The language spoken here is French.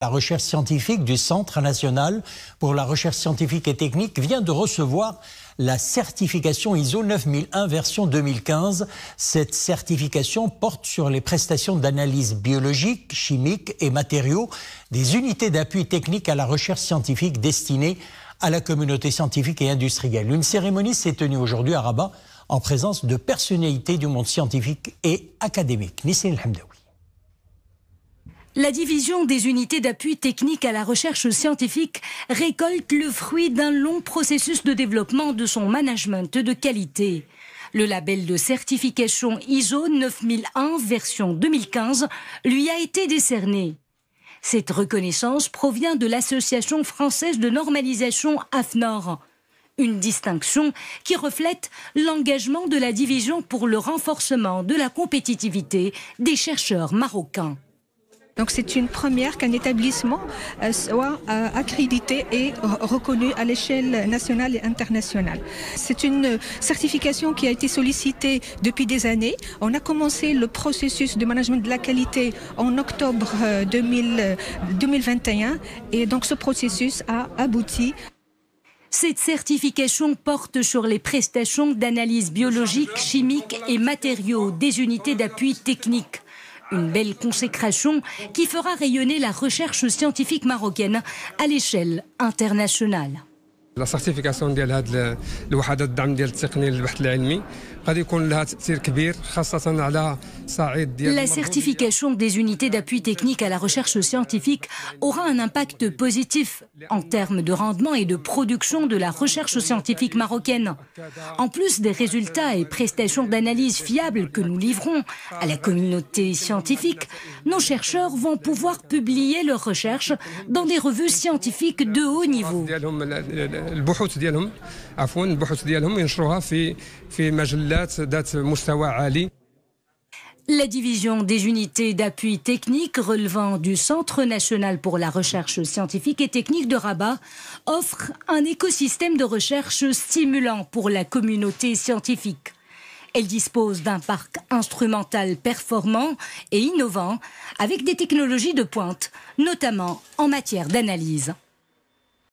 La recherche scientifique du Centre national pour la recherche scientifique et technique vient de recevoir la certification ISO 9001 version 2015. Cette certification porte sur les prestations d'analyse biologique, chimique et matériaux des unités d'appui technique à la recherche scientifique destinées à la communauté scientifique et industrielle. Une cérémonie s'est tenue aujourd'hui à Rabat en présence de personnalités du monde scientifique et académique. Nissine Hamdaoui. La division des unités d'appui technique à la recherche scientifique récolte le fruit d'un long processus de développement de son management de qualité. Le label de certification ISO 9001 version 2015 lui a été décerné. Cette reconnaissance provient de l'Association française de normalisation AFNOR, une distinction qui reflète l'engagement de la division pour le renforcement de la compétitivité des chercheurs marocains. Donc c'est une première qu'un établissement soit accrédité et reconnu à l'échelle nationale et internationale. C'est une certification qui a été sollicitée depuis des années. On a commencé le processus de management de la qualité en octobre 2021 et donc ce processus a abouti. Cette certification porte sur les prestations d'analyse biologique, chimique et matériaux des unités d'appui technique. Une belle consécration qui fera rayonner la recherche scientifique marocaine à l'échelle internationale. La certification ديال هاد الوحدات الدعم ديال التقني للبحث العلمي غادي يكون لها تأثير كبير خاصة على صعيد ديال La certification des unités d'appui technique à la recherche scientifique aura un impact positif en termes de rendement et de production de la recherche scientifique marocaine. En plus des résultats et prestations d'analyse fiables que nous livrons à la communauté scientifique, nos chercheurs vont pouvoir publier leurs recherches dans des revues scientifiques de haut niveau. البحوث ديالهم ينشروها في مجلات ذات مستوى عالي. La division des unités d'appui technique relevant du Centre national pour la recherche scientifique et technique de Rabat offre un écosystème de recherche stimulant pour la communauté scientifique. Elle dispose d'un parc instrumental performant et innovant avec des technologies de pointe, notamment en matière d'analyse.